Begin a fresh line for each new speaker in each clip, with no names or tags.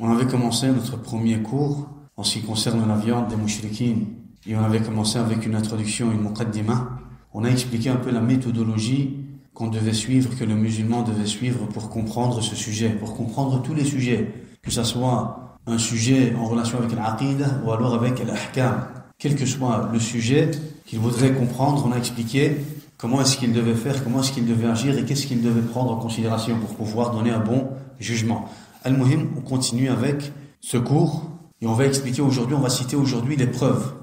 On avait commencé notre premier cours en ce qui concerne la viande des mouchriquins et on avait commencé avec une introduction, une muqaddima. On a expliqué un peu la méthodologie qu'on devait suivre, que le musulman devait suivre pour comprendre ce sujet, pour comprendre tous les sujets, que ça soit un sujet en relation avec l'aqidah ou alors avec l'ahkam. Quel que soit le sujet qu'il voudrait comprendre, on a expliqué comment est-ce qu'il devait faire, comment est-ce qu'il devait agir et qu'est-ce qu'il devait prendre en considération pour pouvoir donner un bon jugement. Al-Muhim, on continue avec ce cours et on va expliquer aujourd'hui, on va citer aujourd'hui les preuves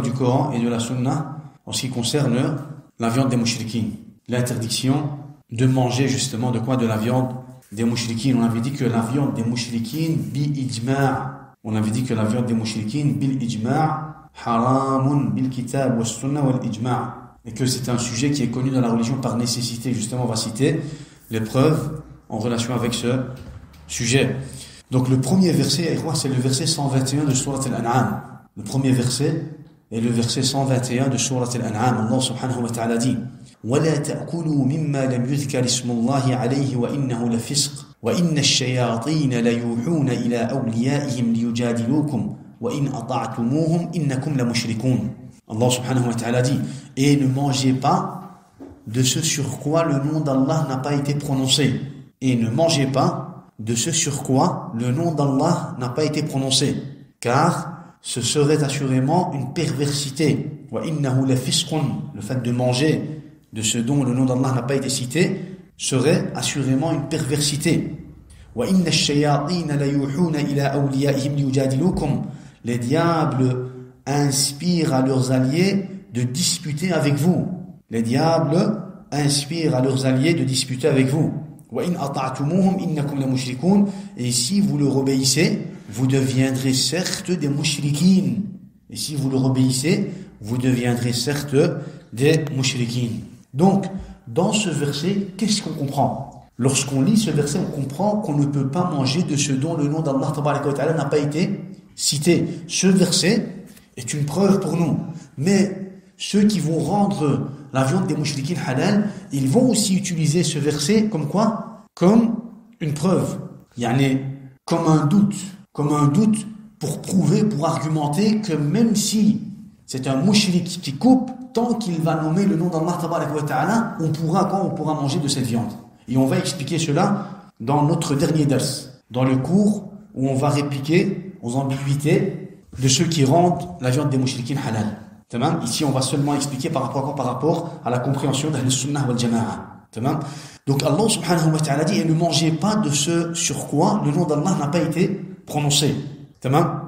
du Coran et de la Sunna en ce qui concerne la viande des mouchriquins. L'interdiction de manger justement de quoi? De la viande des mouchriquins. On avait dit que la viande des mouchriquins bil ijma'. On avait dit que la viande des mouchriquins bil ijma' haramun bil kitab wa sunna wal ijma'. Et que c'est un sujet qui est connu dans la religion par nécessité. Justement, on va citer les preuves en relation avec ce sujet. Donc le premier verset, c'est le verset 121 de Surat Al-An'am. Le premier verset est le verset 121 de Surat Al-An'am. Allah subhanahu wa ta'ala dit: وَلَا تَأْكُلُوا مِمَّا لَمْ يُذْكَرِ اسْمُ اللَّهِ عَلَيْهِ وَإِنَّهُ لَفِسْقٌ وَإِنَّ الشَّيَاطِينَ لَيُوحُونَ إِلَىٰ أَوْلِيَائِهِمْ لِيُجَادِلُوكُمْ وَإِنْ أَطَعْتُمُوهُمْ إِنَّكُمْ لَمُشْرِكُونَ. Allah subhanahu wa ta'ala dit: et ne mangez pas de ce sur quoi le nom d'Allah n'a pas été prononcé. Et ne mangez pas de ce sur quoi le nom d'Allah n'a pas été prononcé. Car ce serait assurément une perversité. وَإِنَّهُ لَفِسْقٌ. Le fait de manger de ce dont le nom d'Allah n'a pas été cité serait assurément une perversité. وَإِنَّ الشَّيَاطِينَ لَيُوحُونَ إِلَىٰ أَوْلِيَائِهِمْ لِيُجَادِلُوكُمْ. Les diables inspirent à leurs alliés de disputer avec vous. Les diables inspirent à leurs alliés de disputer avec vous. وَإِنْ أَطَعْتُمُوهُمْ إِنَّكُمْ لَمُشْرِكُونَ. Et si vous leur obéissez, vous deviendrez certes des mouchriquines. Et si vous leur obéissez, vous deviendrez certes des mouchriquines. Donc, dans ce verset, qu'est-ce qu'on comprend? Lorsqu'on lit ce verset, on comprend qu'on ne peut pas manger de ce dont le nom d'Allah tabaraka wa ta'ala n'a pas été cité. Ce verset est une preuve pour nous. Mais ceux qui vont rendre la viande des mouchriquines halal, ils vont aussi utiliser ce verset comme quoi? Comme une preuve. Comme un doute pour prouver, pour argumenter que même si c'est un mouchrik qui coupe, tant qu'il va nommer le nom d'Allah tabaraka wa ta'ala, on pourra manger de cette viande. Et on va expliquer cela dans notre dernier dars, dans le cours où on va répliquer aux ambiguïtés de ceux qui rendent la viande des mouchriquines halal. Tamam. Ici, on va seulement expliquer par rapport à la compréhension d'Ahl Sunnah wal Jama'a. Tamam. Donc Allah subhanahu wa ta'ala dit: et ne mangez pas de ce sur quoi le nom d'Allah n'a pas été prononcé. Tamam.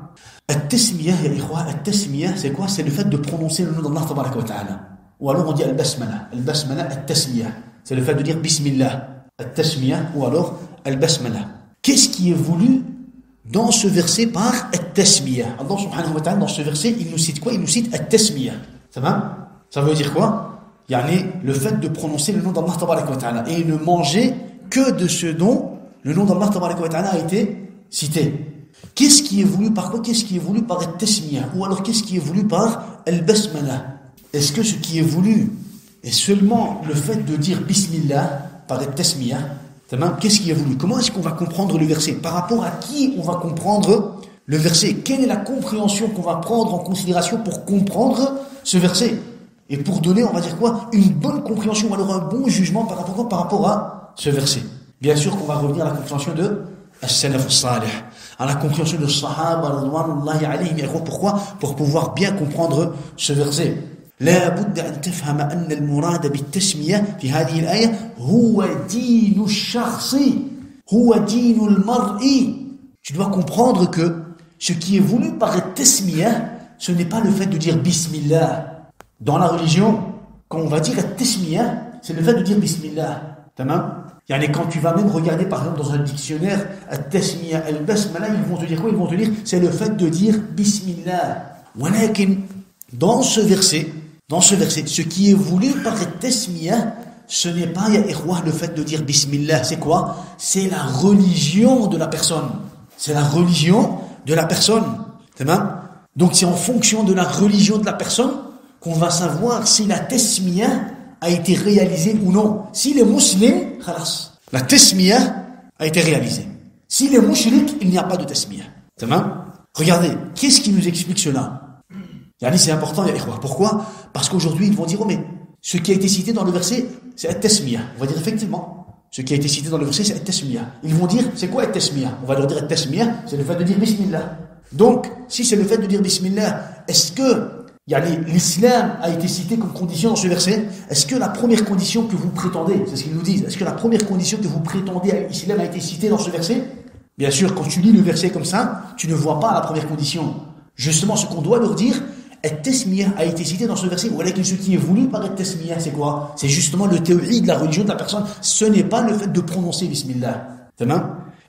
At-tasmiyah, ya ikhwa, at-tasmiyah, c'est quoi? C'est le fait de prononcer le nom d'Allah tabaraka wa ta'ala. Ou alors on dit al-basmala. Al-basmala, at-tasmiyah. C'est le fait de dire bismillah. At-tasmiyah, ou alors al-basmala. Qu'est-ce qui est voulu dans ce verset par at-tasmiyah? Allah subhanahu wa ta'ala, dans ce verset, il nous cite quoi? Il nous cite at-tasmiyah. Ça veut dire quoi? Le fait de prononcer le nom d'Allah tabaraka wa ta'ala. Et ne manger que de ce dont le nom d'Allah tabaraka wa ta'ala a été cité. Qu'est-ce qui est voulu par quoi? Qu'est-ce qui est voulu par at-tasmiyah? Ou alors qu'est-ce qui est voulu par al-basmala? Est-ce que ce qui est voulu est seulement le fait de dire bismillah par at-tasmiyah? Qu'est-ce qui est voulu? Comment est-ce qu'on va comprendre le verset? Par rapport à qui on va comprendre le verset? Quelle est la compréhension qu'on va prendre en considération pour comprendre ce verset? Et pour donner, on va dire quoi? Une bonne compréhension, ou alors un bon jugement par rapport à ce verset. Bien sûr qu'on va revenir à la compréhension de as-salaf as-salih, à la compréhension de Sahaba radwanullahi alayhim. Pourquoi? Pour pouvoir bien comprendre ce verset. لا بد أن تفهم أن المراد بالتسمية في هذه الآية هو دين الشخص هو دين المرء. Tu dois comprendre que ce qui est voulu par at-tasmiyah, ce n'est pas le fait de dire bismillah. Dans la religion, quand on va dire at-tasmiyah, c'est le fait de dire bismillah. Tamam? Quand tu vas même regarder par exemple dans un dictionnaire at-tasmiyah, al-basmala, ils vont te dire quoi? Ils vont te dire c'est le fait de dire bismillah. Walakin, dans ce verset, ce qui est voulu par at-tasmiyah, ce n'est pas, ya ikhwah, le fait de dire bismillah. C'est quoi? C'est la religion de la personne. C'est la religion de la personne. Tamam? Donc c'est en fonction de la religion de la personne qu'on va savoir si la tasmiyah a été réalisée ou non. Si les musulmans, khalas, la tasmiyah a été réalisée.
S'il est mushrik, il n'y a pas de tasmiyah. Regardez, qu'est-ce qui nous explique cela? C'est important, ya ikhwa. Pourquoi? Parce qu'aujourd'hui, ils vont dire, oh mais, ce qui a été cité dans le verset, c'est at-tasmiyah. On va dire effectivement, ce qui a été cité dans le verset, c'est at-tasmiyah. Ils vont dire, c'est quoi at-tasmiyah? On va leur dire at-tasmiyah, c'est le fait de dire bismillah. Donc, si c'est le fait de dire bismillah, est-ce que l'islam a été cité comme condition dans ce verset? Est-ce que la première condition que vous prétendez, c'est ce qu'ils nous disent, est-ce que la première condition que vous prétendez à l'islam a été citée dans ce verset? Bien sûr, quand tu lis le verset comme ça, tu ne vois pas la première condition. Justement, ce qu'on doit leur dire, at-tasmiyah a été cité dans ce verset. Voilà que ce qui est voulu par at-tasmiyah, c'est quoi? C'est justement le théorie de la religion de la personne. Ce n'est pas le fait de prononcer bismillah.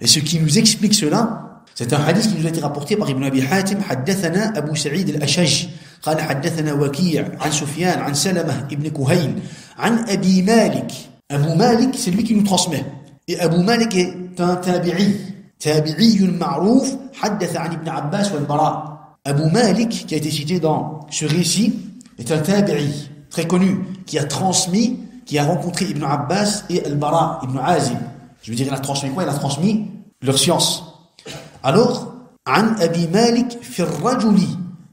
Et ce qui nous explique cela, c'est un hadith qui nous a été rapporté par Ibn Abi Hatim. حدثنا أبو سعيد الأشج قال حدثنا وكيع عن سفيان عن سلمة ابن كهيل عن أبي مالك. Abu Malik, c'est lui qui nous transmet. Et Abu Malik est un tabi'i ma'rouf, حدث عن ابن عباس والبراء. Abu Malik, qui a été cité dans ce récit, est un tabi'i très connu, qui a transmis, qui a rencontré Ibn Abbas et Al-Bara, Ibn Azib. Je veux dire, il a transmis quoi? Il a transmis leur science. Alors, عن أبي مالك في الرجل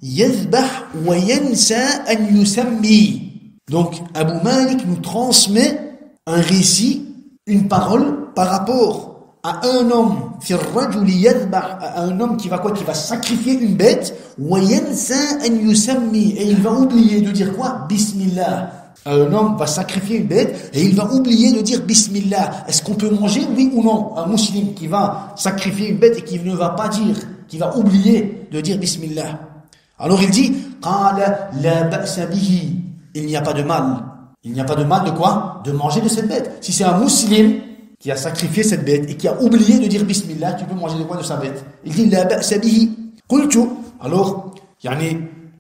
يذبح وينسى أن يسمي. Donc, Abu Malik nous transmet un récit, une parole par rapport à un homme, في الرجل يذبح, à un homme qui va quoi? Qui va sacrifier une bête, وينسى أن يسمي, et il va oublier de dire quoi? Bismillah. Un homme va sacrifier une bête et il va oublier de dire Bismillah. Est-ce qu'on peut manger, oui ou non? Un musulman qui va sacrifier une bête et qui ne va pas dire, qui va oublier de dire Bismillah. Alors il dit, Qala la ba'sa bihi. Il n'y a pas de mal. Il n'y a pas de mal de quoi? De manger de cette bête. Si c'est un musulman qui a sacrifié cette bête et qui a oublié de dire Bismillah, tu peux manger de quoi? De sa bête. Il dit la ba'sa bihi. Qultu. Alors,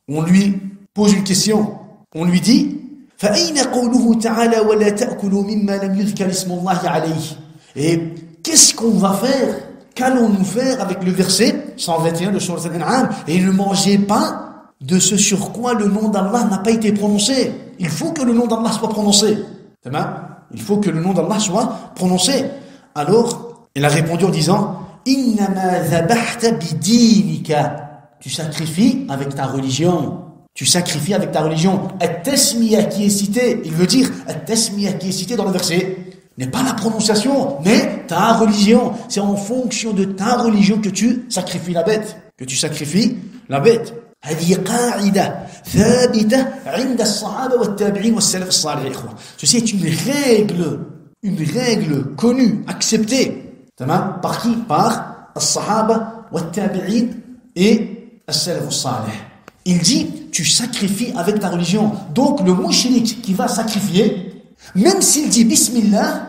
on lui pose une question. On lui dit, فأين قوله تعالى ولا تأكلوا مما لم يذكر اسم الله عليه. Et qu'est-ce qu'on va faire? Qu'allons-nous faire avec le verset 121 de Sourate Al-An'am? Et ne mangez pas de ce sur quoi le nom d'Allah n'a pas été prononcé. Il faut que le nom d'Allah soit prononcé. Il faut que le nom d'Allah soit prononcé. Alors, il a répondu en disant, إنما ذبحت بدينك. Tu sacrifies avec ta religion. Tu sacrifies avec ta religion. At-tasmiyah qui est cité, il veut dire, at-tasmiyah qui est cité dans le verset, n'est pas la prononciation, mais ta religion. C'est en fonction de ta religion que tu sacrifies la bête. Que tu sacrifies la bête. هذه قاعدة ثابتة عند الصحابة والتابعين والسلف الصالح يا إخوة. Ceci est une règle connue, acceptée. Par qui? Par الصحابة والتابعين et السلف الصالح. Il dit, tu sacrifies avec ta religion. Donc le mushrik qui va sacrifier, même s'il dit Bismillah,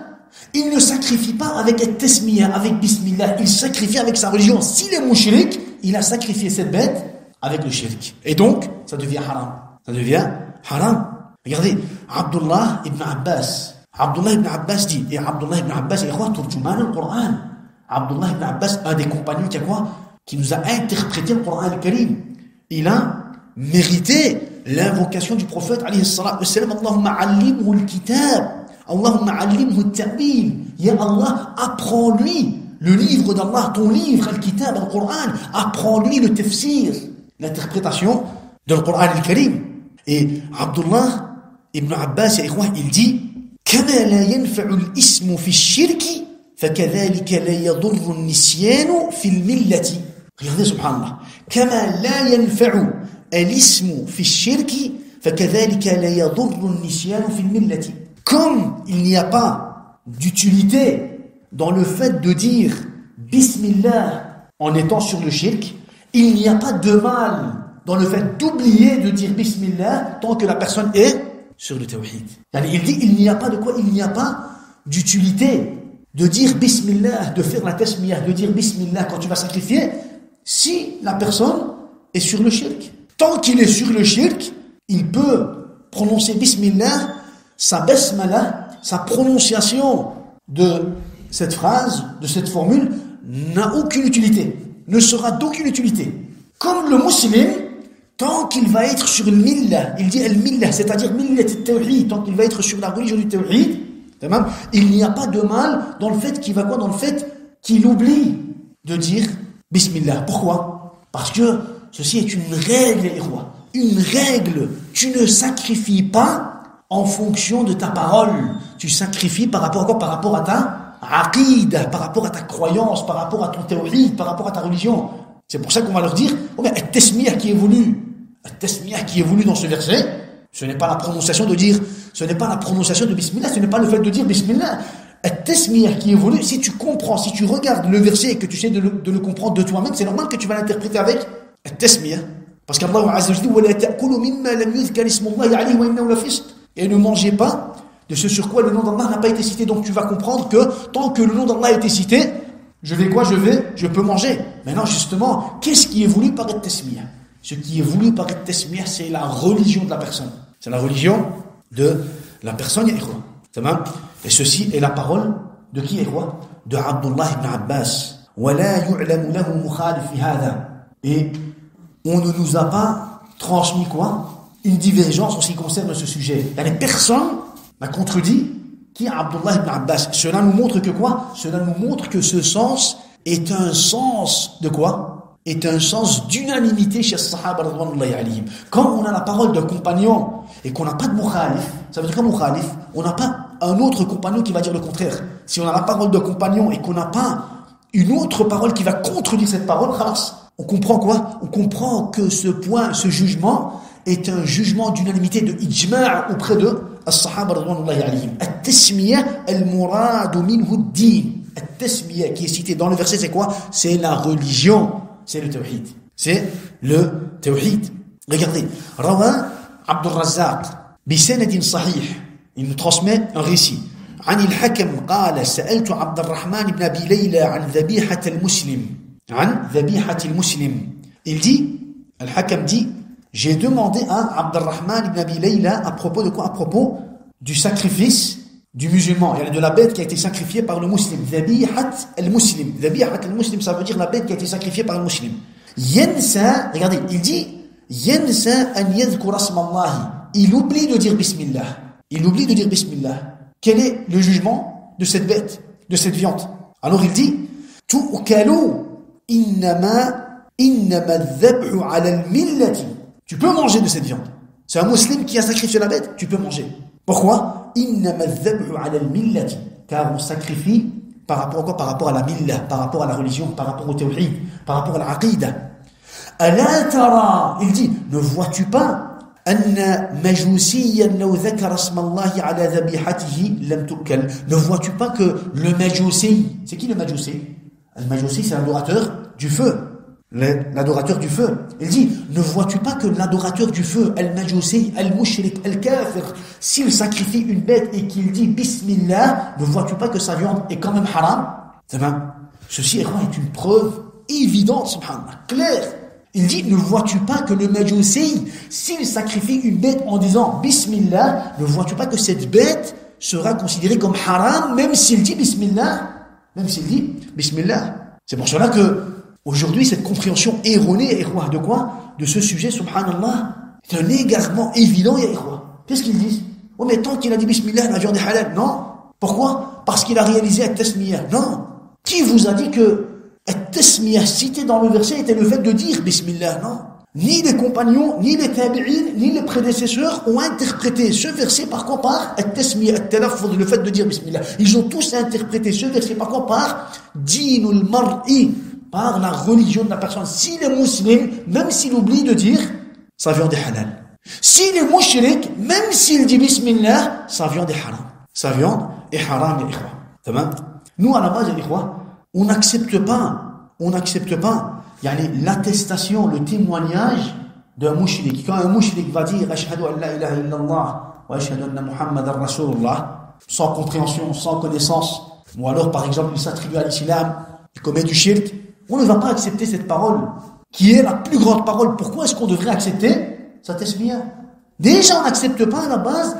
il ne sacrifie pas avec at-tasmiyah, avec Bismillah. Il sacrifie avec sa religion. S'il est mushrik, il a sacrifié cette bête avec le shirk. Et donc, ça devient haram. Ça devient haram. Regardez, Abdullah ibn Abbas. Abdullah ibn Abbas dit, et Abdullah ibn Abbas, il y a quoi? Turjuman al-Qur'an. Abdullah ibn Abbas, un des compagnons qui a quoi? Qui nous a interprété le Qur'an al-Karim. Il a mérité l'invocation du prophète alayhi salatu wassalam, Allahumma allimhu al-kitab, Allahumma allimhu al-ta'wil. Ya Allah, apprends-lui le livre d'Allah, ton livre, al-kitab, al-Qur'an, apprends-lui le tafsir, l'interprétation de le Qur'an al-Karim. Et Abdullah ibn Abbas, il dit, كما لا ينفع الاسم في الشرك فكذلك لا يضر النسيان في الملة. Regardez, subhanallah. كما لا ينفع الاسم في الشرك فكذلك لا يضر النسيان في الملة. Comme il n'y a pas d'utilité dans le fait de dire Bismillah en étant sur le shirk, il n'y a pas de mal dans le fait d'oublier de dire Bismillah tant que la personne est sur le tawhid. Il dit, il n'y a pas de quoi? Il n'y a pas d'utilité de dire Bismillah, de faire la tasmiyah, de dire Bismillah quand tu vas sacrifier, si la personne est sur le shirk. Tant qu'il est sur le shirk, il peut prononcer Bismillah, sa basmala, sa prononciation de cette phrase, de cette formule, n'a aucune utilité, ne sera d'aucune utilité. Comme le musulman, tant qu'il va être sur le millah, il dit al-millah, c'est-à-dire millat al-tawhid, tant qu'il va être sur la religion du tawhid, il n'y a pas de mal dans le fait qu'il va quoi? Dans le fait qu'il oublie de dire Bismillah. Pourquoi? Parce que ceci est une règle, Ikhwa. Une règle. Tu ne sacrifies pas en fonction de ta parole. Tu sacrifies par rapport à quoi? Par rapport à ta aqida, par rapport à ta croyance, par rapport à ton tawhid, par rapport à ta religion. C'est pour ça qu'on va leur dire, oh bien, at-tasmiyah qui est voulu dans ce verset, ce n'est pas la prononciation de dire, ce n'est pas la prononciation de Bismillah, ce n'est pas le fait de dire Bismillah. At-tasmiyah qui est voulu, si tu comprends, si tu regardes le verset et que tu sais de le comprendre de toi-même, c'est normal que tu vas l'interpréter avec at-tasmiyah. Parce qu'Allah Azza wa Jalla dit وَلَا تَأْكُلُوا مِمَّا لَمْ يُذْكَرِ اسْمُ اللَّهِ عَلَيْهِ وَإِنَّهُ لَفِسْقٌ. Et ne mangez pas de ce sur quoi le nom d'Allah n'a pas été cité. Donc tu vas comprendre que tant que le nom d'Allah a été cité, je peux manger. Maintenant justement, qu'est-ce qui est voulu par at-tasmiyah? Ce qui est voulu par at-tasmiyah, c'est la religion de la personne. C'est la religion de la personne, ya ikhwa. Tamam? Et ceci est la parole de qui, ikhwa? De Abdullah ibn Abbas. وَلَا يُعْلَمُ لَهُ مُخَالِفِ فِي هَذَا. Et on ne nous a pas transmis quoi? Une divergence en ce qui concerne ce sujet. Il y a des personnes n'a contredit qui est Abdullah ibn Abbas. Cela nous montre que quoi? Cela nous montre que ce sens est un sens de quoi? Est un sens d'unanimité chez les Sahaba radhiyallahu alayhim. Quand on a la parole d'un compagnon et qu'on n'a pas de mukhalif, ça veut dire quoi mukhalif? On n'a pas un autre compagnon qui va dire le contraire. Si on a la parole d'un compagnon et qu'on n'a pas une autre parole qui va contredire cette parole, khalas. On comprend quoi? On comprend que ce point, ce jugement est un jugement d'unanimité, de ijma' auprès de as-sahaba radhiyallahu alayhim. At-tasmiyah al-muradu minhu ad-din. At-tasmiyah qui est cité dans le verset, c'est quoi? C'est la religion, c'est le tawhid. C'est le tawhid. Regardez, Rawa Abdul Razzaq bi sanadin sahih, il nous transmet un récit. عن الحكم قال سألت عبد الرحمن بن أبي ليلى عن ذبيحة المسلم. عن ذبيحة المسلم. Il dit, Al-Hakam dit, j'ai demandé à Abdurrahman ibn Abi Layla à propos de quoi? À propos du sacrifice du musulman. Il y a de la bête qui a été sacrifiée par le musulman. Dhabihat al-muslim. Dhabihat al-muslim, ça veut dire la bête qui a été sacrifiée par le musulman. Yansa, regardez, il dit, Yansa an yadhkur asmallahi. Il oublie de dire Bismillah. Il oublie de dire Bismillah. Quel est le jugement de cette bête, de cette viande? Alors il dit, tu'kalu innama al-dhabhu ala al-millati. Tu peux manger de cette viande. C'est un musulman qui a sacrifié la bête, tu peux manger. Pourquoi? Innama al-dhabhu ala al-millati. Car on sacrifie par rapport à quoi? Par rapport à la millah, par rapport à la religion, par rapport au tawhid, par rapport à la aqida. Ala tara, il dit, ne vois-tu pas anna majousiyan law dhakara isma Allah ala dhabihatihi lam tukal. Ne vois-tu pas que le majousi, c'est qui le majousi? Le majousi, c'est l'adorateur du feu. L'adorateur du feu. Il dit, ne vois-tu pas que l'adorateur du feu, al-majousi, al-mushrik, al-kafir, s'il sacrifie une bête et qu'il dit Bismillah, ne vois-tu pas que sa viande est quand même haram? Ceci est une preuve évidente, subhanallah, claire. Il dit, ne vois-tu pas que le majousi, s'il sacrifie une bête en disant Bismillah, ne vois-tu pas que cette bête sera considérée comme haram, même s'il dit Bismillah? Même s'il dit Bismillah. C'est pour cela que aujourd'hui, cette compréhension erronée, de quoi? De ce sujet, subhanallah, c'est un égarement évident, ya ikhwa. Qu'est-ce qu'ils disent? Oh, mais tant qu'il a dit Bismillah, la viande est halal. Non. Pourquoi? Parce qu'il a réalisé at-tasmiyah. Non. Qui vous a dit que at-tasmiyah cité dans le verset était le fait de dire Bismillah? Non. Ni les compagnons, ni les tabi'in, ni les prédécesseurs ont interprété ce verset par quoi? Par at-tasmiyah, at-talaffuz, le fait de dire Bismillah. Ils ont tous interprété ce verset par quoi? Par dinul mar'i, par la religion de la personne. S'il est musulman, même s'il oublie de dire, sa viande est halal. S'il est mushrik, même s'il dit Bismillah, sa viande est haram. Sa viande est haram, ya ikhwa. Tamam? Nous, à la base, ya ikhwa, on n'accepte pas, l'attestation, le témoignage d'un mushrik. Quand un mushrik va dire Ashhadu an la ilaha illallah wa ashhadu anna Muhammadan Rasulullah, sans compréhension, sans connaissance, ou alors par exemple il s'attribue à l'islam, il commet du shirk, on ne va pas accepter cette parole, qui est la plus grande parole. Pourquoi est-ce qu'on devrait accepter sa tasmiyah? Déjà on n'accepte pas à la base,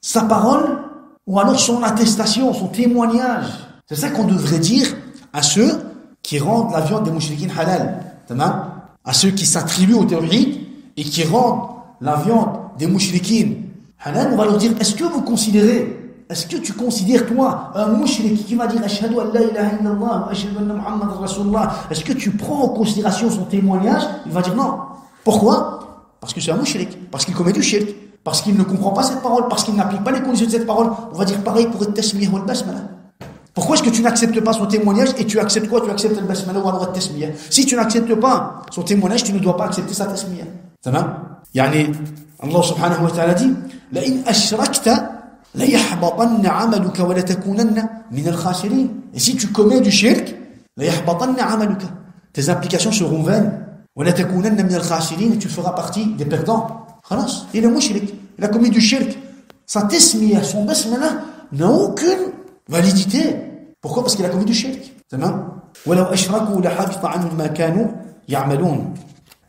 sa parole, ou alors son attestation, son témoignage. C'est ça qu'on devrait dire à ceux qui rendent la viande des mouchriquines halal. À ceux qui s'attribuent au tawhid et qui rendent la viande des mouchriquines halal, on va leur dire, est-ce que vous considérez est-ce que tu considères, toi, un mushrik qui va dire Ashhadu an la ilaha illallah wa ashhadu anna Muhammad Rasulullah, est-ce que tu prends en considération son témoignage? Il va dire non. Pourquoi? Parce que c'est un mushrik, parce qu'il commet du shirk, parce qu'il ne comprend pas cette parole, parce qu'il n'applique pas les conditions de cette parole. On va dire pareil pour le tasmiyah ou le basmala. Pourquoi est-ce que tu n'acceptes pas son témoignage et tu acceptes quoi? Tu acceptes le basmala ou alors le tasmiyah. Si tu n'acceptes pas son témoignage, tu ne dois pas accepter sa tasmiyah. Ça va? Yani, Allah subhanahu wa ta'ala dit La in ashrakta la yahbatanna amaluka wa la takunanna min al-khasirin. Et si tu commets du shirk, la yahbatanna amaluka. Tes applications seront vaines. Wa la takunanna min al-khasirin, et tu feras partie des perdants. Khalas, il est mushrik, il a commis du shirk. Sa tasmiyah, son basmala n'a aucune validité. Pourquoi? Parce qu'il a commis du shirk. تمام? ولو أشركوا لحبط عنهم ما كانوا يعملون.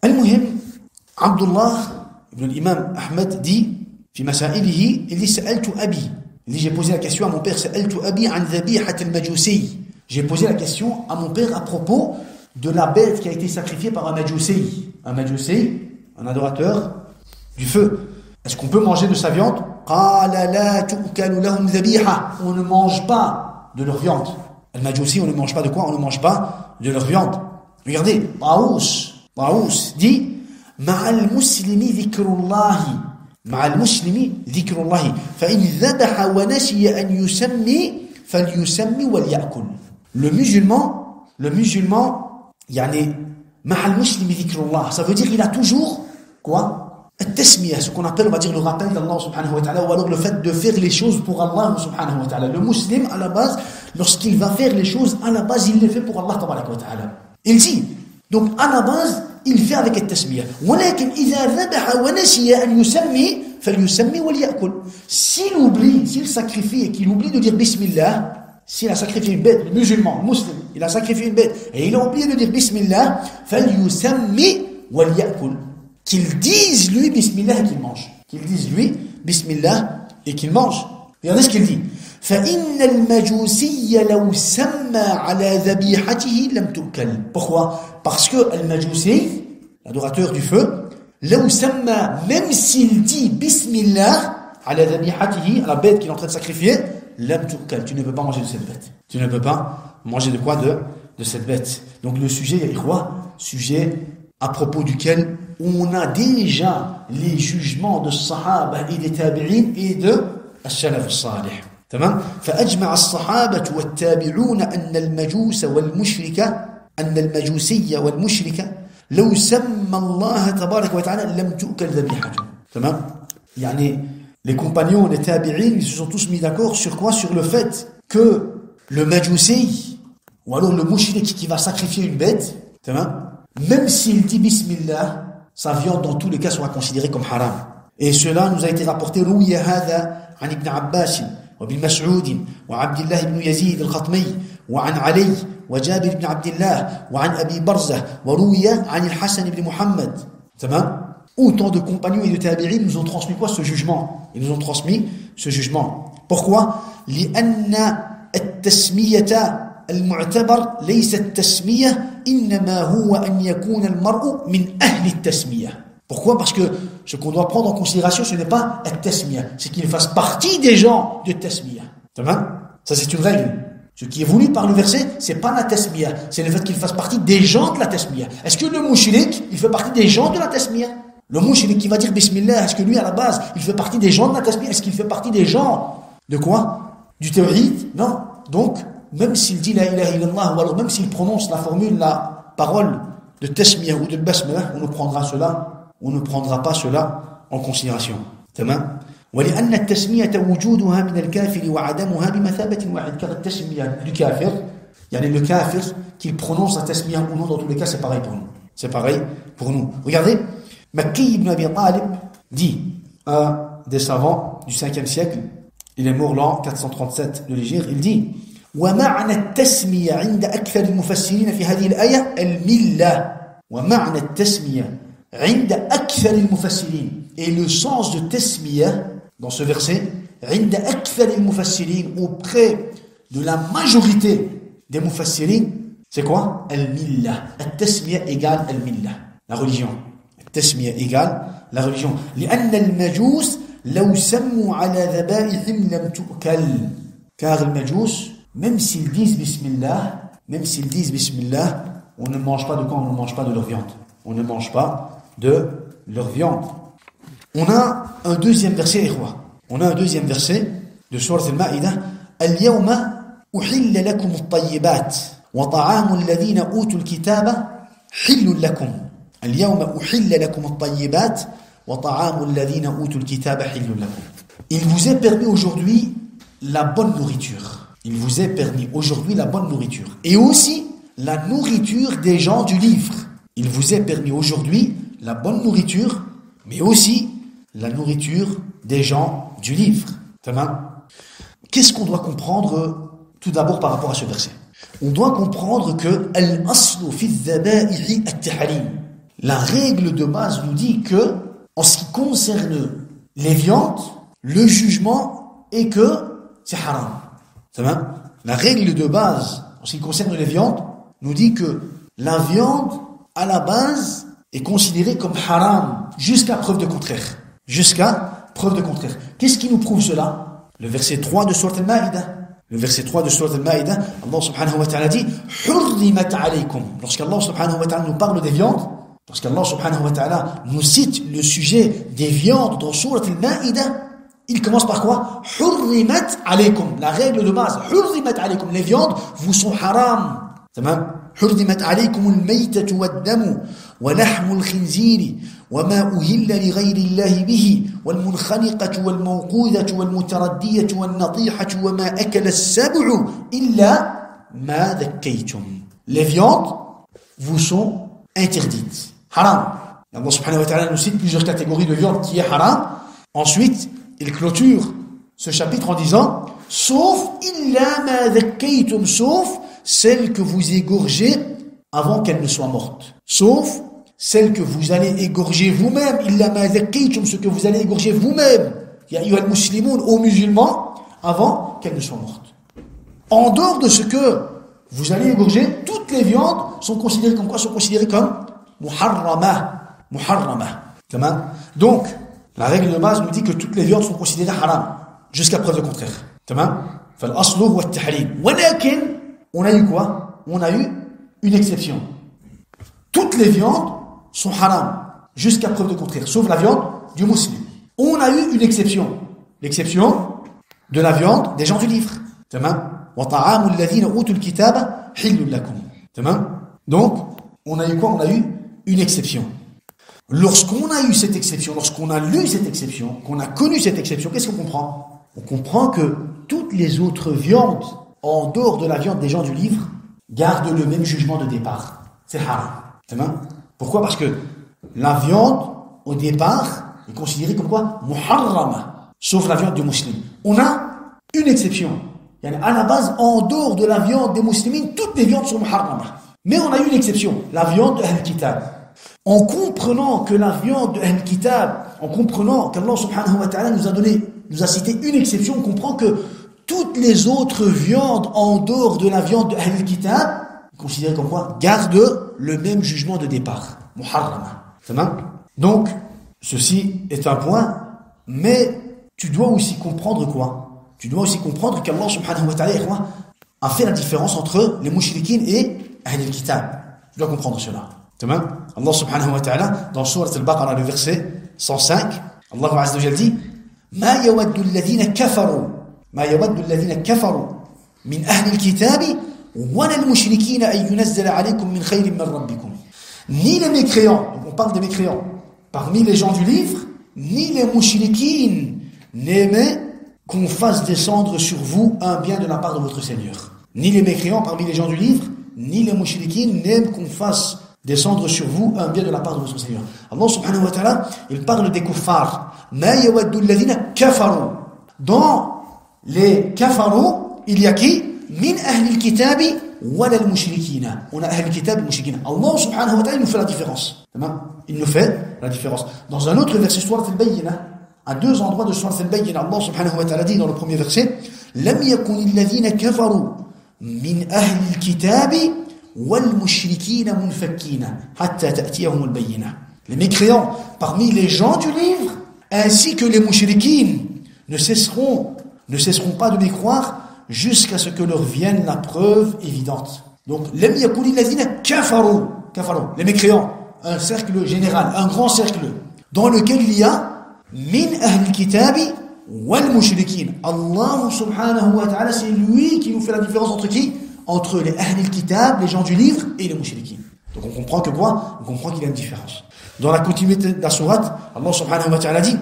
المهم, Abdullah ibn l'imam Ahmed dit في مسائله, il dit سألت أبي, il dit j'ai posé la question à mon père, سألت أبي عن ذبيحة المجوسي. J'ai posé la question à mon père à propos de la bête qui a été sacrifiée par un majusi. Un majusi, un adorateur du feu. Est-ce qu'on peut manger de sa viande? قال لا تؤكل لهم ذبيحة. On ne mange pas de leur viande. Le majusi, on ne mange pas de quoi? On ne mange pas de leur viande. Regardez, Taous dit مع المسلم ذكر الله مع المسلم ذكر الله فإن ذبح ونسي أن يسمي فليسمي وليأكل. Le musulman يعني مع المسلم ذكر الله, ça veut dire il a toujours quoi? التسمية, ce qu'on appelle, on va dire, le rappel d'Allah subhanahu wa ta'ala, ou alors le fait de faire les choses pour Allah subhanahu wa ta'ala. Le musulman, à la base, lorsqu'il va faire les choses, à la base, il les fait pour Allah tabaraka wa ta'ala. Il dit, donc à la base, il fait avec التسمية. ولكن إذا ذبح ونسي أن يسمي فليسمي وليأكل. S'il oublie, s'il sacrifie et qu'il oublie de dire Bismillah, s'il a sacrifié une bête, le musulman, le musulman, il a sacrifié une bête et il a oublié de dire Bismillah, فليسمي وليأكل. Qu'il dise lui Bismillah et qu'il mange. Qu'il dise lui Bismillah et qu'il mange. Regardez ce qu'il dit. فإن المجوسي لو سمى على ذبيحته لم تؤكل. Pourquoi? Parce que al-Majusi, l'adorateur du feu, لو سمى, même s'il dit Bismillah على ذبيحته, à la bête qu'il est en train de sacrifier, لم تؤكل. Tu ne peux pas manger de cette bête. Tu ne peux pas manger de quoi? De cette bête. Donc le sujet, ya ikhwa, sujet à propos duquel on a déjà les jugements de Sahaba et des Tabi'in et de As-Salaf al-Salih. تمام؟ فأجمع الصحابة والتابعون أن المجوس والمشرك أن المجوسي والمشرك لو سمى الله تبارك وتعالى لم تؤكل ذبيحته. تمام؟ يعني les compagnons, les Tabi'in, ils se sont tous mis d'accord sur quoi? Sur le fait que le Majusi ou alors le mushrik qui va sacrifier une bête, تمام? Même s'il dit Bismillah, sa viande dans tous les cas sera considérée comme haram. Et cela nous a été rapporté روي هذا عن ابن عباس وابن مسعود وعبد الله بن يزيد الخطمي وعن علي وجابر بن عبد الله وعن أبي برزة وروي عن الحسن بن محمد. تمام? Autant de compagnons et de tabi'in nous ont transmis quoi? Ce jugement. Ils nous ont transmis ce jugement. Pourquoi? لأن التسمية المعتبر ليس التسمية إنما هو أن يكون المرء من أهل التسمية. Pourquoi? Parce que ce qu'on doit prendre en considération, ce n'est pas التسمية, c'est qu'il fasse partie des gens de tasmiyah. Ça c'est une règle. Ce qui est voulu par le verset, c'est pas la tasmiyah, c'est le fait qu'il fasse partie des gens de la tasmiyah. Est-ce que le mushrik, il fait partie des gens de la tasmiyah? Le mushrik qui va dire Bismillah, est-ce que lui à la base, il fait partie des gens de la tasmiyah? Est-ce qu'il fait partie des gens de quoi? Du tawhid? Non. Donc, même s'il dit la ilaha illallah, ou alors même s'il prononce la formule, la parole de tasmiyah ou de basmala, on ne prendra pas cela en considération. تمام؟ ولأن التسمية وجودها من الكافر وعدمها بمثابة واحد. Car التسمية du kafir, يعني le kafir qu'il prononce la tasmiyah ou non, dans tous les cas c'est pareil pour nous. C'est pareil pour nous. Regardez, Makki ibn Abi Talib dit, un des savants du 5e siècle, il est mort l'an 437 de l'Hégire, il dit ومعنى التسمية عند أكثر المفسرين في هذه الآية الملة. ومعنى التسمية عند أكثر المفسرين. Et le sens de tasmiyah dans ce verset, عند أكثر المفسرين, auprès de la majorité des mufassirin, c'est quoi? Al-millah. Al-tasmiyah égale al-millah, la religion. Al-tasmiyah égale la religion. لأن المجوس لو سموا على ذبائحهم لم تؤكل. Car les Majous, même s'ils disent Bismillah, on ne mange pas de quoi? On ne mange pas de leur viande. On ne mange pas de leur viande. On a un deuxième verset, Ikhwa. On a un deuxième verset de Sourate Al-Ma'idah. Al-yawma uhilla lakum at-tayyibat wa ta'amu alladhina utul kitaba hillun lakum. Al-yawma uhilla lakum at-tayyibat wa ta'amu alladhina utul kitaba hillun lakum. Il vous est permis aujourd'hui la bonne nourriture. Il vous est permis aujourd'hui la bonne nourriture. Et aussi la nourriture des gens du livre. Il vous est permis aujourd'hui la bonne nourriture, mais aussi la nourriture des gens du livre. Qu'est-ce qu'on doit comprendre tout d'abord par rapport à ce verset? On doit comprendre que al-aslu fi dhabaihi at-tahrim. La règle de base nous dit que, en ce qui concerne les viandes, le jugement est que c'est haram. La règle de base, en ce qui concerne les viandes, nous dit que la viande, à la base, est considérée comme haram, jusqu'à preuve de contraire. Jusqu'à preuve de contraire. Qu'est-ce qui nous prouve cela? Le verset 3 de Sourate Al-Ma'idah. Le verset 3 de Sourate Al-Ma'idah, Allah subhanahu wa ta'ala dit « Hurrimat alaykum » Lorsqu'Allah subhanahu wa ta'ala nous parle des viandes, lorsqu'Allah subhanahu wa ta'ala nous cite le sujet des viandes dans Sourate Al-Ma'idah, il commence par quoi? « Hurrimat alaykum » La règle de base, « Hurrimat alaykum » Les viandes vous sont haram. حرمت عليكم الميتة والدم ولحم الخنزير وما أهل لغير الله به والمنخنقة والموقوذة والمتردية والنطيحة وما أكل السبع إلا ما ذكيتم. Les viandes vous sont interdites. Haram. Allah subhanahu wa ta'ala nous cite plusieurs catégories de viande qui est haram. Ensuite, il clôture ce chapitre en disant sauf illa ma dhakkaytum, sauf celle que vous égorgez avant qu'elle ne soit morte. Sauf celle que vous allez égorger vous-même. Illa ma dhakkaytum, ce que vous allez égorger vous-même. Ya ayyuhal muslimoun, aux musulmans, avant qu'elle ne soit morte. En dehors de ce que vous allez égorger, toutes les viandes sont considérées comme quoi? Sont considérées comme muharrama. Donc, la règle de base nous dit que toutes les viandes sont considérées haram, jusqu'à preuve de contraire. فالأصل هو التحريم. ولكن on a eu quoi? On a eu une exception. Toutes les viandes sont haram, jusqu'à preuve de contraire, sauf la viande du musulman. On a eu une exception. L'exception de la viande des gens du livre. وَطَعَامُ الَّذِينَ أُوتُوا الْكِتَابَ حِلٌّ لَكُمْ. Donc, on a eu quoi? On a eu une exception. Lorsqu'on a eu cette exception, lorsqu'on a lu cette exception, qu'on a connu cette exception, qu'est-ce qu'on comprend? On comprend que toutes les autres viandes, en dehors de la viande des gens du livre, gardent le même jugement de départ. C'est haram. Pourquoi? Parce que la viande, au départ, est considérée comme quoi? Muharrama. Sauf la viande du musulman. On a une exception. À la base, en dehors de la viande des musulmans, toutes les viandes sont muharrama. Mais on a eu une exception. La viande de Ahl-Kitab. En comprenant que la viande de Ahl-Kitab, en comprenant qu'Allah subhanahu wa ta'ala nous a cité une exception, on comprend que toutes les autres viandes en dehors de la viande de Ahl-Kitab, considérées comme quoi? Gardent le même jugement de départ. Muharrama. Donc, ceci est un point, mais tu dois aussi comprendre quoi? Tu dois aussi comprendre qu'Allah subhanahu wa ta'ala a fait la différence entre les mouchriquines et Ahl-Kitab. Tu dois comprendre cela. Allah subhanahu wa ta'ala, dans Sourate Al-Baqarah, le verset 105, Allah azza wa jalla dit ما يود الذين كفروا من أهل الكتاب ولا المشركين أن ينزل عليكم من خير من ربكم. Ni les mécréants, donc on parle des mécréants, parmi les gens du livre, ni les mouchriquines n'aimaient qu'on fasse descendre sur vous un bien de la part de votre Seigneur. Ni les mécréants parmi les gens du livre, ni les mouchriquines n'aiment qu'on fasse descendre sur vous un bien de la part de votre Seigneur. Allah subhanahu wa ta'ala, il parle des kuffars. Ma yawaddu alladhina kafaru. Dans les kafaru, il y a qui? Min ahli al-kitabi wala al-mushrikina. On a ahli al-kitab et mushrikina. Allah subhanahu wa ta'ala, il nous fait la différence. Il nous fait la différence. Dans un autre verset, Sourate Al-Bayyinah, à deux endroits de Sourate Al-Bayyinah, Allah subhanahu wa ta'ala dit dans le premier verset, Lam yakun alladhina kafaru min ahli al-kitabi والمشركين منفكين حتى تأتيهم البينة. Les mécréants parmi les gens du livre ainsi que les mouchriquines ne cesseront pas de les croire jusqu'à ce que leur vienne la preuve évidente. Donc, lam yakuni alladhina kafaru, les mécréants, un cercle général, un grand cercle, dans lequel il y a min ahl kitabi wal mushrikin. Allah subhanahu wa ta'ala, c'est lui qui nous fait la différence entre qui? Entre les ahl kitab, les gens du livre, et les mushrikin. Donc on comprend que quoi? On comprend qu'il y a une différence. Dans la continuité de la sourate, Allah subhanahu wa ta'ala dit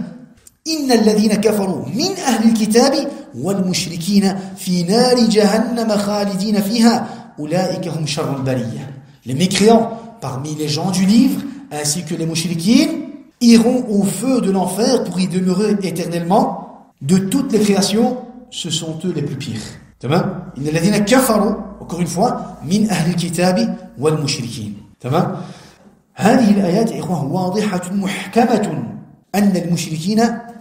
Inna alladhina kafaru min ahli al-kitabi wal mushrikina fi nari jahannam khalidina fiha ulaika hum sharrul bariyah. Les mécréants parmi les gens du livre ainsi que les mushrikines iront au feu de l'enfer pour y demeurer éternellement. De toutes les créations, ce sont eux les plus pires. Tamam? Inna alladhina kafaru, encore une fois, min ahli al-kitabi wal mushrikin. Tamam? هذه الآيات إخوة واضحة محكمة أن المشركين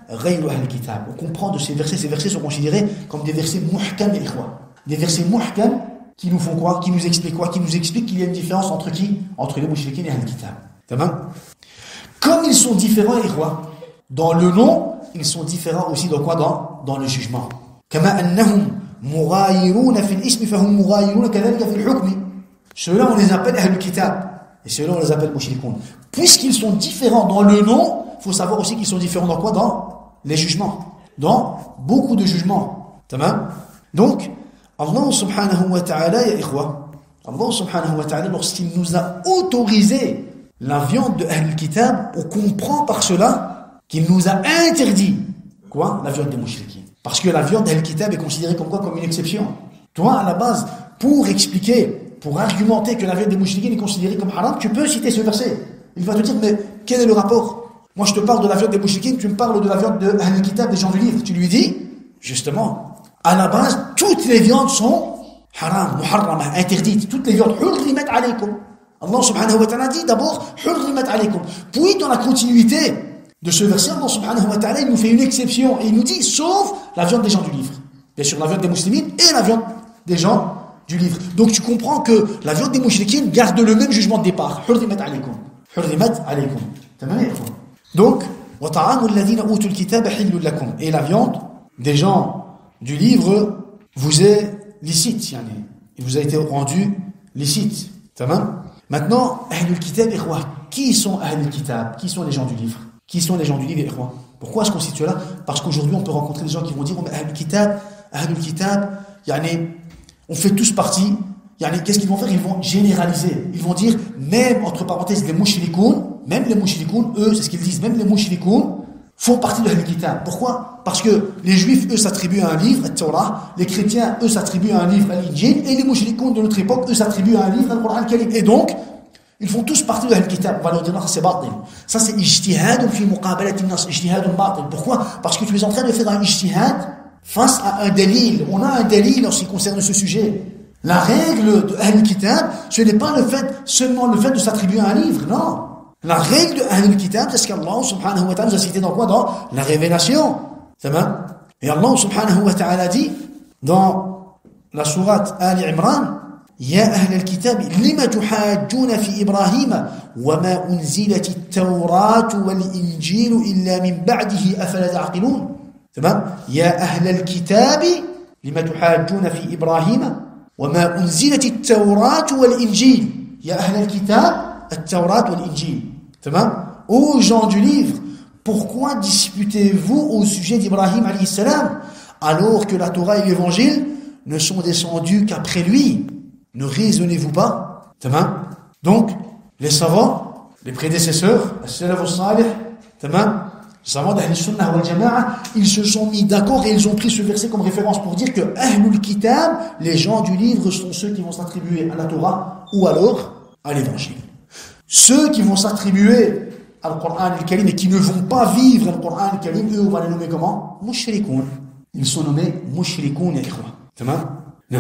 غير أهل الكتاب. On comprend de ces versets sont considérés comme des versets muhkam إخوة. Des versets muhkam qui nous font quoi? Qui nous expliquent quoi? Qui nous expliquent qu'il y a une différence entre qui? Entre les mushrikin et Ahl al-Kitab. Tamam? Comme ils sont différents إخوة, dans le nom, ils sont différents aussi dans quoi? Dans le jugement. كما أنهم مغايرون في الاسم فهم مغايرون كذلك في الحكم. Ceux-là on les appelle Ahl al-Kitab. Et ceux-là, on les appelle mushrikoun. Puisqu'ils sont différents dans le nom, il faut savoir aussi qu'ils sont différents dans quoi? Dans les jugements. Dans beaucoup de jugements. Tamam? Donc, Allah subhanahu wa ta'ala, ya ikhwa, Allah subhanahu wa ta'ala, lorsqu'il nous a autorisé la viande de Ahl al-Kitab, on comprend par cela qu'il nous a interdit, quoi? La viande des mushrikines. Parce que la viande d'Ahl al-Kitab est considérée comme quoi? Comme une exception. Toi, à la base, pour expliquer, pour argumenter que la viande des mouchriquines est considérée comme haram, tu peux citer ce verset. Il va te dire, mais quel est le rapport? Moi, je te parle de la viande des mouchriquines, tu me parles de la viande de Ahl al-Kitab, des gens du livre. Tu lui dis, justement, à la base, toutes les viandes sont haram, muharrama, interdites. Toutes les viandes, hurrimat alaykum. Allah subhanahu wa ta'ala dit d'abord, hurrimat alaykum. Puis, dans la continuité de ce verset, Allah subhanahu wa ta'ala, il nous fait une exception et il nous dit, sauf la viande des gens du livre. Bien sûr, la viande des musulmans et la viande des gens du livre. Donc tu comprends que la viande des mouchriquines garde le même jugement de départ. Hurrimat alaykum. Hurrimat alaykum. Donc, wa ta'amu alladhina utul kitaba hillul lakum. Et la viande des gens du livre vous est licite, yani. Il vous a été rendu licite. Tamam? Maintenant, ahlul kitab, ikhwa. Qui sont ahlul kitab? Qui sont les gens du livre? Qui sont les gens du livre, ikhwa? Pourquoi est-ce qu'on cite cela? Parce qu'aujourd'hui, on peut rencontrer des gens qui vont dire, oh, mais ahlul kitab, yani, on fait tous partie. Qu'est-ce qu'ils vont faire? Ils vont généraliser. Ils vont dire, même, entre parenthèses, les mushrikoun, eux, c'est ce qu'ils disent, même les mushrikoun font partie de Ahl Kitab. Pourquoi? Parce que les juifs, eux, s'attribuent à un livre, Torah, les chrétiens, eux, s'attribuent à un livre, Al-Injil, et les mushrikoun de notre époque, eux, s'attribuent à un livre, Al-Qur'an al-Karim. Et donc, ils font tous partie de Ahl Kitab. On va leur dire, non, c'est batil. Ça, c'est ijtihad fi muqabalati nas, ijtihad batil. Pourquoi? Parce que tu es en train de faire un ijtihad face à un dalil. On a un dalil en ce qui concerne ce sujet. La règle de Ahl Kitab, ce n'est pas seulement le fait de s'attribuer à un livre, non. La règle de Ahl Kitab, c'est ce qu'Allah subhanahu wa ta'ala nous a cité dans quoi? Dans la révélation. C'est vrai? Et Allah subhanahu wa ta'ala dit dans la sourate Ali Imran, Ya Ahl al-Kitab, lima tuhajjuna fi Ibrahim, wa ma unzilat at-Tawrat wal-Injil illa min ba'dihi afala ta'qilun. تمام يا أهل الكتاب لما تحاجون في إبراهيم وما أنزلت التوراة والإنجيل يا أهل الكتاب التوراة والإنجيل تمام aux gens du livre pourquoi disputez-vous au sujet d'Ibrahim alayhi salam alors que la Torah et l'Évangile ne sont descendus qu'après lui? Ne raisonnez-vous pas? تمام donc les savants les prédécesseurs as-salaf as-salih تمام les savants d'Ahl Sunnah wal Jama'a, ils se sont mis d'accord et ils ont pris ce verset comme référence pour dire que Ahlul Kitab, les gens du livre, sont ceux qui vont s'attribuer à la Torah ou alors à l'Évangile. Ceux qui vont s'attribuer à l'Qur'an al-Karim et qui ne vont pas vivre le Qur'an al-Karim, eux, on va les nommer comment? Mushrikoun. Ils sont nommés Mushrikoun, ya ikhwa. Tamam? Non.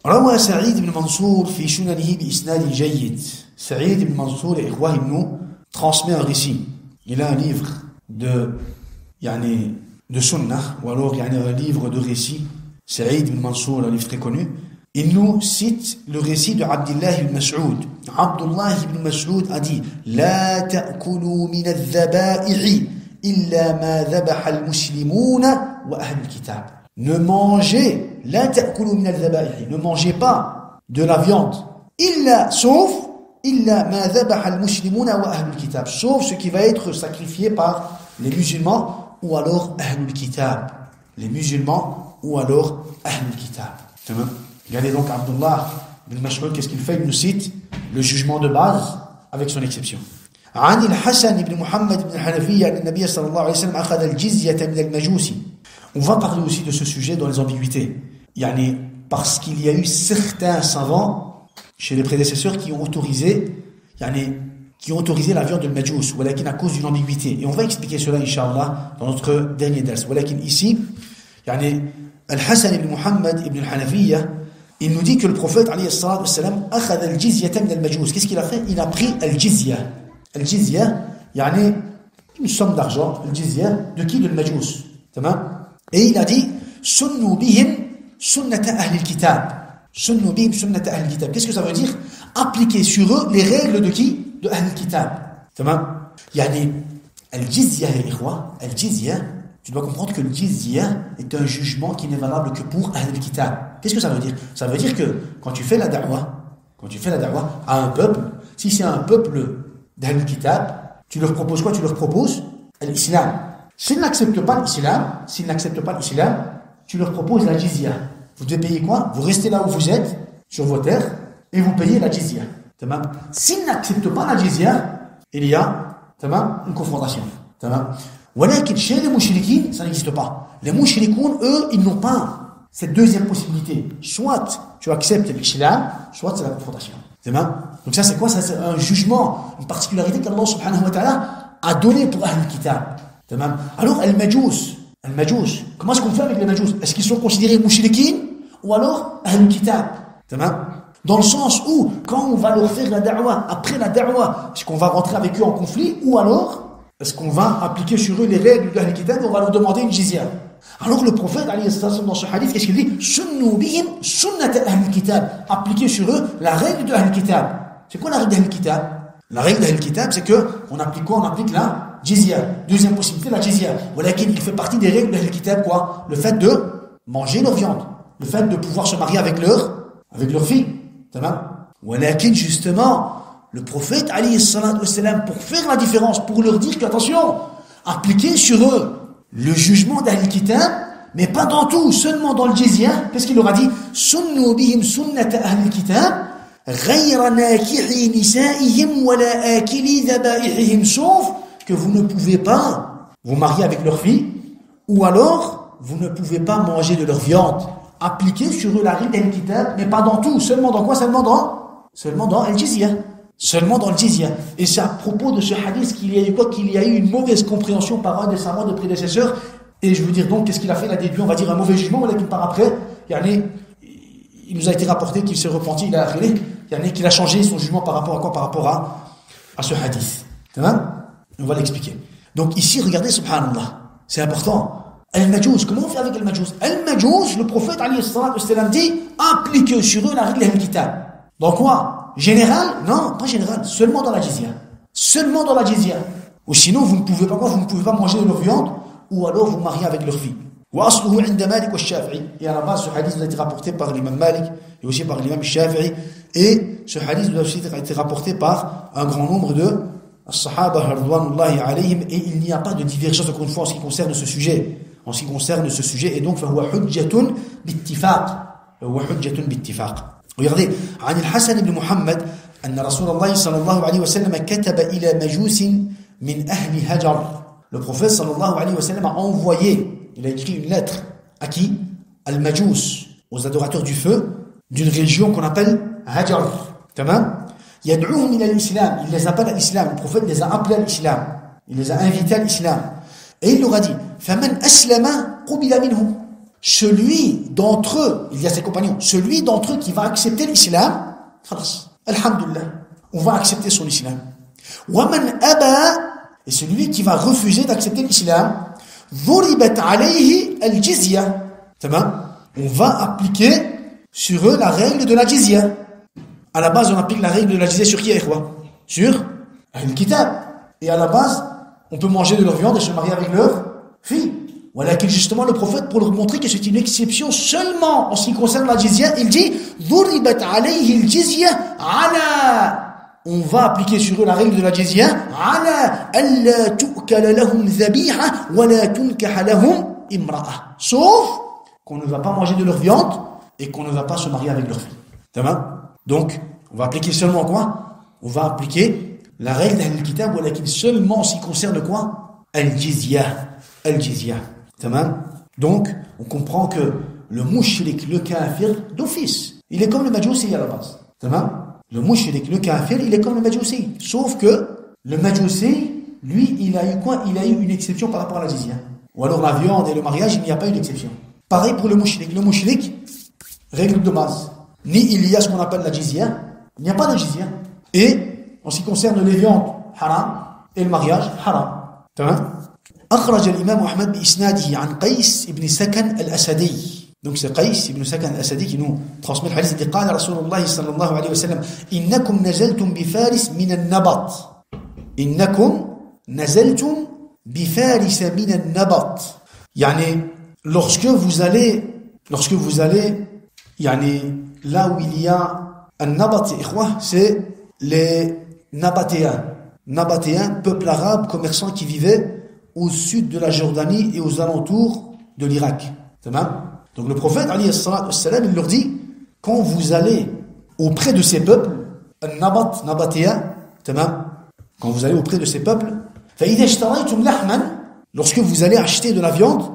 روى سعيد بن منصور في سننه بإسناد جيد. سعيد بن منصور, ya ikhwa, il nous transmet un récit. Il a un livre de sunnah, ou alors un livre de récit. Saïd ibn Mansour, un livre très connu. Il nous cite le récit de Abdullah ibn Mas'ud. Abdullah ibn Mas'ud a dit La ta'kulu min al-dhaba'i'i إلا ما ذبح المسلمون وأهل الكتاب. Ne mangez, لا تأكلوا من الذبائح. Ne mangez pas de la viande. إلا, sauf, إلا ما ذبح المسلمون وأهل الكتاب. Sauf ce qui va être sacrifié par les musulmans ou alors أهل الكتاب. Les musulmans ou alors أهل الكتاب. Regardez donc Abdullah bin Mas'ud, qu'est-ce qu'il fait? Il nous cite le jugement de base avec son exception. عن الحسن بن محمد بن الحنفية أن النبي صلى الله عليه وسلم أخذ الجزية من المجوس. On va parler aussi de ce sujet dans les ambiguïtés. Yani, parce qu'il y a eu certains savants chez les prédécesseurs qui ont autorisé la viande de majous, walakin à cause d'une ambiguïté. Et on va expliquer cela, Inch'Allah, dans notre dernier dars. Walakin ici, Al-Hassan ibn Muhammad ibn al-Hanafiyya, il nous dit que le prophète, alayhi salatu wassalam, akhad al-jizyata min al-majous. Qu'est-ce qu'il a fait? Il a pris al-jizya. Al-jizya, une somme d'argent, al-jizya, de qui? De al-majous. Et il a dit, sunnu bihim sunnata ahli al-kitab. Sunnu bihim sunnata ahli al-kitab. Qu'est-ce que ça veut dire? Appliquer sur eux les règles de qui? De ahli al-kitab. Al-jizya, al-jizya, tu dois comprendre que le jizya est un jugement qui n'est valable que pour ahli al-kitab. Qu'est-ce que ça veut dire? Ça veut dire que quand tu fais la da'wah à un peuple, si c'est un peuple d'ahli al-kitab, tu leur proposes quoi? Tu leur proposes l'islam. S'ils n'acceptent pas l'islam, tu leur proposes la jizya. Vous devez payer quoi? Vous restez là où vous êtes, sur vos terres, et vous payez la jizya. S'ils n'acceptent pas la jizya, il y a une confrontation. Walakin chez les mouchriquins, ça n'existe pas. Les mouchriquins, eux, ils n'ont pas cette deuxième possibilité. Soit tu acceptes l'islam, soit c'est la confrontation. Donc ça c'est quoi? Ça c'est un jugement, une particularité qu'Allah subhanahu wa ta'ala a donné pour Ahl al-Kitab. Alors, al-Majous, comment est-ce qu'on fait avec les Majous? Est-ce qu'ils sont considérés mouchriquins ou alors Ahl-Kitab? Dans le sens où, quand on va leur faire la da'wah, après la da'wah, est-ce qu'on va rentrer avec eux en conflit ou alors est-ce qu'on va appliquer sur eux les règles de Ahl-Kitab et on va leur demander une jizya? Alors le prophète, dans ce hadith, qu'est-ce qu'il dit? Sunnu bihim sunnata Ahl-Kitab. Appliquer sur eux la règle de Ahl-Kitab. C'est quoi la règle de Ahl-Kitab? La règle de Ahl-Kitab, c'est que on applique quoi? On applique la jizya. Deuxième possibilité, la jizya. Walakin, il fait partie des règles de Ahl-Kitab, quoi? Le fait de manger leur viande. Le fait de pouvoir se marier avec leur fille. Walakin, justement, le prophète, alayhi salatu wassalam, pour faire la différence, pour leur dire qu'attention, appliquez sur eux le jugement d'Ahl-Kitab, mais pas dans tout, seulement dans le jizya. Qu'est-ce qu'il leur a dit? Sunnu bihim sunnata Ahl-Kitab, ghayra nakihi nisa'ihim wa la akili dhabaihihim, sauf que vous ne pouvez pas vous marier avec leur fille, ou alors vous ne pouvez pas manger de leur viande. Appliquez sur eux la règle d'Ahl-Kitab, mais pas dans tout. Seulement dans quoi? Seulement dans Al-Jizya. Seulement dans le jizya. Et c'est à propos de ce hadith qu'il y a eu une mauvaise compréhension par un des savants de prédécesseurs. Et je veux dire donc, qu'est-ce qu'il a fait? Il a déduit, on va dire, un mauvais jugement, mais par après, il nous a été rapporté qu'il s'est repenti, qu'il a changé son jugement par rapport à quoi? Par rapport à ce hadith. On va l'expliquer. Donc ici, regardez, subhanallah, c'est important. Al-Majous, comment on fait avec Al-Majous? Al-Majous, le prophète, alayhi salatu wassalam, dit, appliquez sur eux la règle d'Ahl-Kitab. Dans quoi? Général? Non, pas général, seulement dans la jizya. Seulement dans la jizya. Ou sinon, vous ne pouvez pas quoi? Vous ne pouvez pas manger de leur viande, ou alors vous mariez avec leur fille. وأصله عند مالك والشافعي. Et à la base, ce hadith a été rapporté par l'imam Malik et aussi par l'imam Shafi'i. Et ce hadith a été rapporté par un grand nombre de Sahaba radwanullahi alayhim. Et il n'y a pas de divergence, encore une fois, en ce qui concerne ce sujet. Et donc, فهو حجة باتفاق. Regardez, عن الحسن بن محمد أن رسول الله صلى الله عليه وسلم كتب إلى مجوس من أهل هجر. Le prophète صلى الله عليه وسلم a envoyé, il a écrit une lettre à qui? Al-Majous, aux adorateurs du feu, d'une région qu'on appelle Hajar. يدعوهم إلى الإسلام. Il les appelle à l'islam. Le prophète les a appelés à l'islam. Il les a invités à l'islam. Et il leur a dit, فَمَنْ أَسْلَمَ قُبِلَ مِنْهُ. Celui d'entre eux, il y a ses compagnons, celui d'entre eux qui va accepter l'islam, alhamdulillah, on va accepter son islam. وَمَنْ أَبَى. Et celui qui va refuser d'accepter l'islam, ضُرِبَتْ عَلَيْهِ الْجِزْيَةِ. On va appliquer sur eux la règle de la jizya. À la base, on applique la règle de la jizya sur qui, ikhwa? Sur Ahl-Kitab. Et à la base, on peut manger de leur viande et se marier avec leur fille. Voilà que justement le prophète, pour leur montrer que c'est une exception seulement en ce qui concerne la jizya, il dit ضُرِبَتْ عَلَيْهِ الْجِزْيَةُ عَلَى. On va appliquer sur eux la règle de la jizya عَلَى أَلَّا تُؤْكَلَ لَهُمْ ذَبِيحَةٌ وَلَا تُنْكَحَ لَهُمْ إِمْرَأَةٌ. Sauf qu'on ne va pas manger de leur viande et qu'on ne va pas se marier avec leur fille. Tamam? Donc, on va appliquer seulement quoi? On va appliquer la règle d'Ahl al-Kitab, walakin seulement en ce qui concerne quoi? Al-Jizya. Al-Jizya. Tamam? Donc, on comprend que le mushrik, le kafir, d'office, il est comme le majousi à la base. Tamam? Le mushrik, le kafir, il est comme le majousi. Sauf que le majousi, lui, il a eu quoi? Il a eu une exception par rapport à la jizya. Ou alors la viande et le mariage, il n'y a pas eu d'exception. Pareil pour le mushrik. Le mushrik, règle de base. Ni il y a ce qu'on appelle la jizya, il n'y a pas de jizya. Et en ce qui concerne les viandes, haram, et le mariage, haram. Tamam? أخرج الإمام أحمد بإسناده عن قيس بن سكن الأسدي. Donc c'est قيس بن سكن الأسدي qui nous transmet le hadith. Il dit قال رسول الله صلى الله عليه وسلم إنكم نزلتم بفارس من النبط. إنكم نزلتم بفارس من النبط. يعني lorsque vous allez يعني là où il y a un nabat, c'est les Nabatéens, peuple arabe commerçant qui vivait au sud de la Jordanie et aux alentours de l'Irak. Donc le prophète, alayhi salatu wassalam, il leur dit, quand vous allez auprès de ces peuples, Nabatéens, quand vous allez auprès de ces peuples, فَإِذَا اشْتَرَيْتُمْ لَحْمًا, lorsque vous allez acheter de la viande,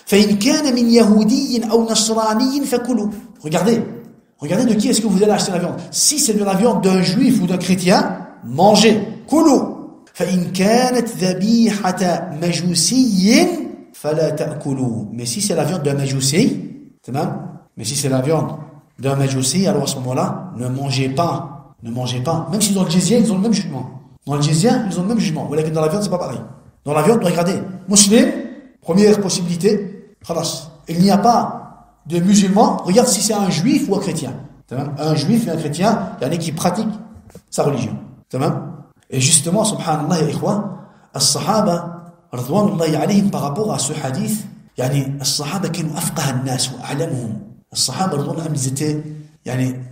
فَإِنْ كَانَ مِنْ يَهُودِيٍّ أَوْ نَصْرَانِيٍّ فَكُلُوا. Regardez de qui est-ce que vous allez acheter la viande. Si c'est de la viande d'un juif ou d'un chrétien, mangez. كُلُوا. فَإِنْ كَانَتْ ذَبِيحَةَ مَجُوسِيٍّ فَلَا تَأْكُلُوا. Mais si c'est la viande d'un majousi, alors à ce moment-là, ne mangez pas. Même si dans le jizya, ils ont le même jugement. Voilà, que dans la viande, c'est pas pareil. Dans la viande, regardez. Musulman, première possibilité, khalas. Il n'y a pas de musulman. Regarde si c'est un juif ou un chrétien. Un juif et un chrétien, il y en a qui pratiquent sa religion. Et justement, subhanallah, ya ikhwa, as-sahaba, radwanullahi alayhim, par rapport à ce hadith, as-sahaba kanu afqaha an-nas wa a'lamuhum. As-sahaba, radwanullahi, ils étaient,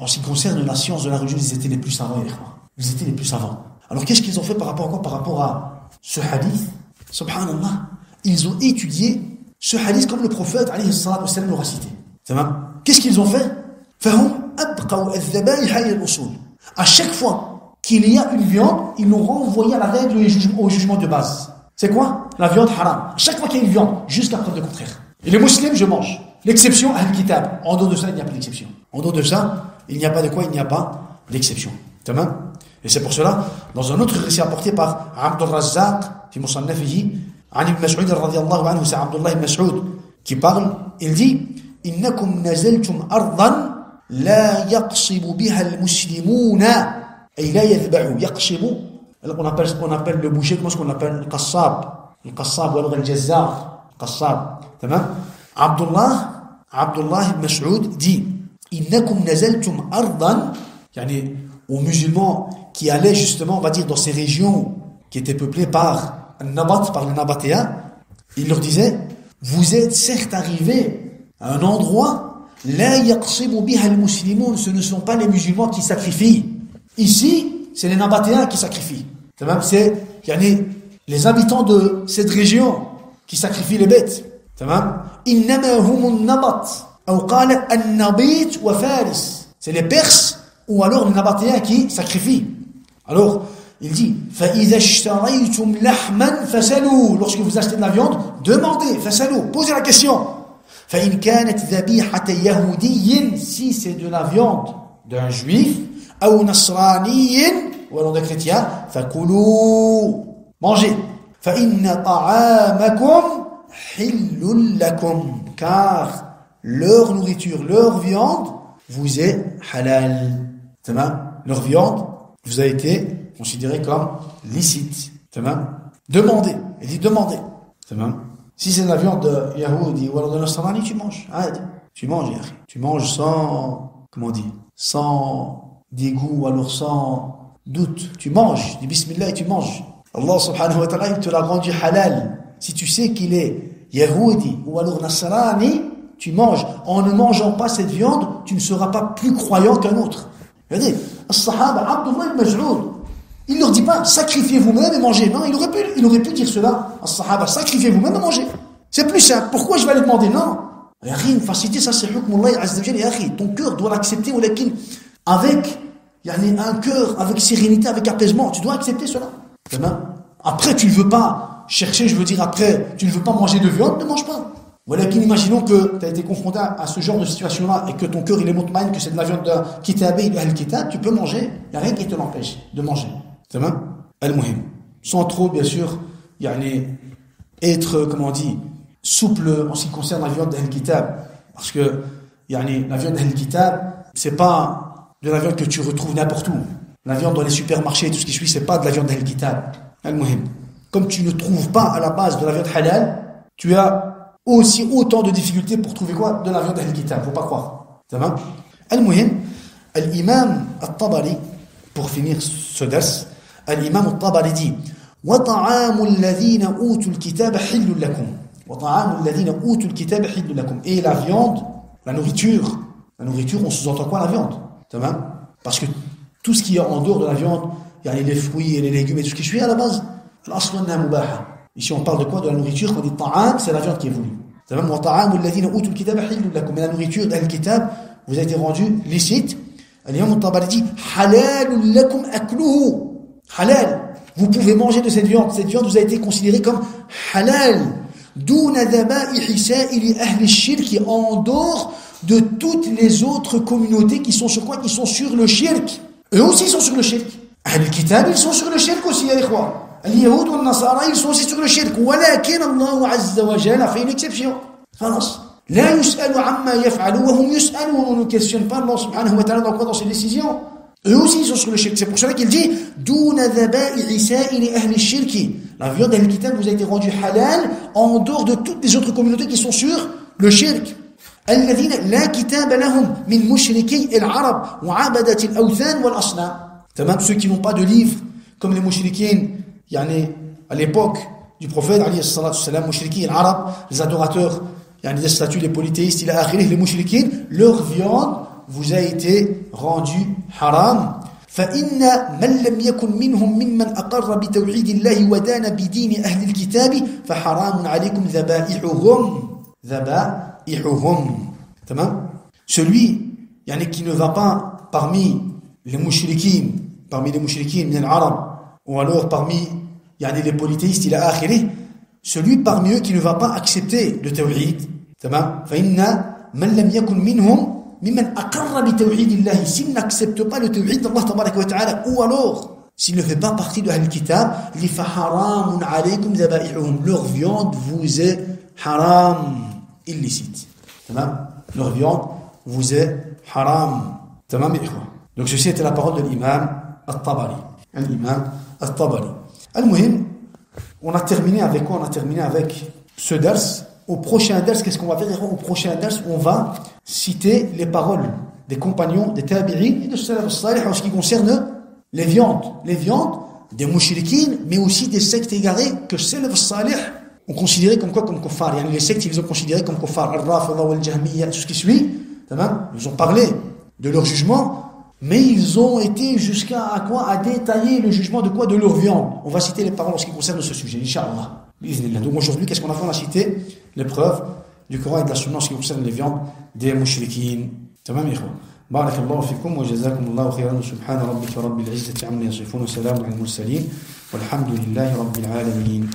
en ce qui concerne la science de la religion, ils étaient les plus savants, ya ikhwa. Ils étaient les plus savants. Alors qu'est-ce qu'ils ont fait par rapport à quoi? Par rapport à ce hadith, subhanallah, ils ont étudié ce hadith comme le prophète, alayhi salatu wassalam, l'aura cité. Qu'est-ce qu'ils ont fait? Fahum abqaw al-dhabaih ila al-usul. À chaque fois qu'il y a une viande, ils l'ont renvoyé à la règle au jugement de base. C'est quoi? La viande haram. À chaque fois qu'il y a une viande, jusqu'à preuve de contraire. Et les musulmans, je mange. L'exception, Ahl-Kitab. En dehors de ça, il n'y a pas d'exception. En dehors de ça, il n'y a pas de quoi? Il n'y a pas d'exception. Et c'est pour cela, dans un autre récit apporté par Abdul Razzaq, fi Musannafihi, An ibn Mas'ud radiyallahu anhu, c'est Abdullah ibn Mas'ud qui parle, il dit, Innakum nazaltum ardan la yaqsibu biha al-muslimuna. Et il a yadba'u, yaqshibu. On appelle le boucher, comment est-ce qu'on appelle? Le qassab ou alors le jazzar. Qassab. Abdullah ibn Mas'ud dit, Innakum nazaltum ardan, aux musulmans qui allaient justement, on va dire, dans ces régions qui étaient peuplées par les Nabatéens, il leur disait, vous êtes certes arrivés à un endroit, la yaqsibu biha al-muslimun, ce ne sont pas les musulmans qui sacrifient. Ici, c'est les Nabatéens qui sacrifient. C'est les habitants de cette région qui sacrifient les bêtes. Innama humun nabat, ou qala an-nabit wa faris. C'est les Perses ou alors les Nabatéens qui sacrifient. Alors, il dit, فَإِذَا اشْتَرَيْتُمْ لَحْمًا فَسَلُوا. Lorsque vous achetez de la viande, demandez, فَسَلُوا, posez la question. فَإِنْ كَانَتْ ذَبِيحَةَ يَهُودِيٍّ, si c'est de la viande d'un juif, أَوْ نَصْرَانِيٍّ, ou alors d'un chrétien, فَكُلُوا, mangez. فَإِنَّ طَعَامَكُمْ حِلٌّ لَكُمْ, car leur nourriture, leur viande, vous est halal. Leur viande vous a été considéré comme licite. Demandez. Il dit demandez. Si c'est de la viande de Yahoudi ou alors de Nasrani, tu manges. Tu manges, Yahri. Tu manges sans, comment on dit, sans dégoût ou alors sans doute. Tu manges. Dis bismillah et tu manges. Allah subhanahu wa ta'ala, il te l'a rendu halal. Si tu sais qu'il est Yahoudi ou alors Nasrani, tu manges. En ne mangeant pas cette viande, tu ne seras pas plus croyant qu'un autre. Regardez, As-Sahaba, Abdullah al-Maj'oud, il ne leur dit pas, sacrifiez vous-même et mangez. Non, il aurait pu dire cela. As-Sahaba, sacrifiez vous-même et mangez. C'est plus simple. Pourquoi je vais aller demander? Non. Il n'y a rien de facilité, ça c'est hukmullah azza wa jalla. Ton cœur doit l'accepter, avec un cœur, avec sérénité, avec apaisement. Tu dois accepter cela. Après, tu ne veux pas chercher, après, tu ne veux pas manger de viande, ne mange pas. Voilà, imaginons que tu as été confronté à ce genre de situation-là et que ton cœur il est mutmain, que c'est de la viande de kitabé, de al-kitab, tu peux manger. Il n'y a rien qui te l'empêche de manger. C'est bon? Al-muhim. Sans trop, bien sûr, être, comment on dit, souple en ce qui concerne la viande d'al-kitab. Parce que, la viande d'al-kitab, c'est pas de la viande que tu retrouves n'importe où. La viande dans les supermarchés et tout ce qui suit, c'est pas de la viande d'al-kitab. Al-muhim. Comme tu ne trouves pas à la base de la viande halal, tu as aussi autant de difficultés pour trouver quoi? De la viande d'al-kitab. Faut pas croire. Ça va? Al-muhim. Al-imam al-Tabari, pour finir ce ders, al-imam al-Tabari dit وَطَعَامُ الَّذِينَ أُوتُوا الْكِتَابَ حِلٌّ لَكُمْ وَطَعَامُ الَّذِينَ أُوتُوا الْكِتَابَ حِلٌّ لَكُمْ. Et la viande, la nourriture, on sous-entend quoi? La viande. Ça va? Parce que tout ce qui est en dehors de la viande, les fruits et les légumes et tout ce qui suit, à la base, ici on parle de quoi? De la nourriture. Quand on dit ta'am, c'est la viande qui est voulue. Ça va? وَطَعَامُ الَّذِينَ أُوتُوا الْكِتَابَ حِلٌّ لَكُمْ. Et la nourriture d'al-kitab vous a été rendue licite. L'imam al-Tabari dit halalun lakum akluhu. Halal. Vous pouvez manger de cette viande. Cette viande vous a été considérée comme halal. Duna dhaba'ihi sa'ili ahli ash-shirk, en dehors de toutes les autres communautés qui sont sur quoi? Qui sont sur le shirk. Eux aussi sont sur le shirk. Al-Kitab, ils sont sur le shirk aussi, ya ikhwa. Al-Yahoud ou al-Nasara, ils sont aussi sur le shirk. Walakin Allah azza wa jalla a fait une exception. Khalas. La yus'alu amma yaf'alu wa hum yus'alu. On ne questionne pas Allah subhanahu wa ta'ala dans ses décisions. Eux aussi ils sont sur le shirk. C'est pour cela qu'il dit Duna dhaba'ihi sa'ili ahli ash-shirki. La viande d'al-Kitab vous a été rendue halal en dehors de toutes les autres communautés qui sont sur le shirk. الذين لا كتاب لهم من مشركي العرب وعبدة الأوثان والأصنام. Tamam, ceux qui n'ont pas de livre comme les mouchriquins, à l'époque du prophète alayhi salatu salam, mouchriquins arabes, les adorateurs des statues, les polythéistes, les mouchriquins, leur viande vous a été rendue haram. فإن من لم يكن منهم ممن أقر بتوحيد الله ودان بدين أهل الكتاب فحرام عليكم ذبائحهم. Tamam. Celui qui ne va pas parmi les mouchriquins, min al-arab, ou alors parmi les polythéistes, celui parmi eux qui ne va pas accepter le tawhid, فإن من لم يكن منهم ممن أقر بتوحيد الله, s'il n'accepte pas le tawhid d'Allah tabaraka wa ta'ala, ou alors s'il ne fait pas partie de Ahl-Kitab, فحرام عليكم ذبائحهم, leur viande vous est haram, illicite. Leur viande vous est haram. Donc ceci était la parole de l'imam al-Tabari. Al-Muhim, on a terminé avec quoi? On a terminé avec ce ders. Au prochain ders, qu'est-ce qu'on va faire? Au prochain ders, on va citer les paroles des compagnons, des tabi'in et de salaf al-salih en ce qui concerne les viandes. Les viandes des mouchriquines, mais aussi des sectes égarées que salaf al-salih ont considéré comme quoi? Comme kuffar. Les sectes, ils les ont considérés comme kuffar. Al-Rafida wal-Jahmiyya, tout ce qui suit. Ils ont parlé de leur jugement, mais ils ont été jusqu'à à quoi? À détailler le jugement de quoi? De leur viande. On va citer les paroles en ce qui concerne ce sujet, Inch'Allah. Donc aujourd'hui, qu'est-ce qu'on a fait? On a cité les preuves du Coran et de la Sunna en ce qui concerne les viandes des mouchriquines. Tamam, ikhwa. بارك الله فيكم وجزاكم الله خيرا. سبحان ربك رب العزة عما يصفون وسلام على المرسلين والحمد لله رب العالمين.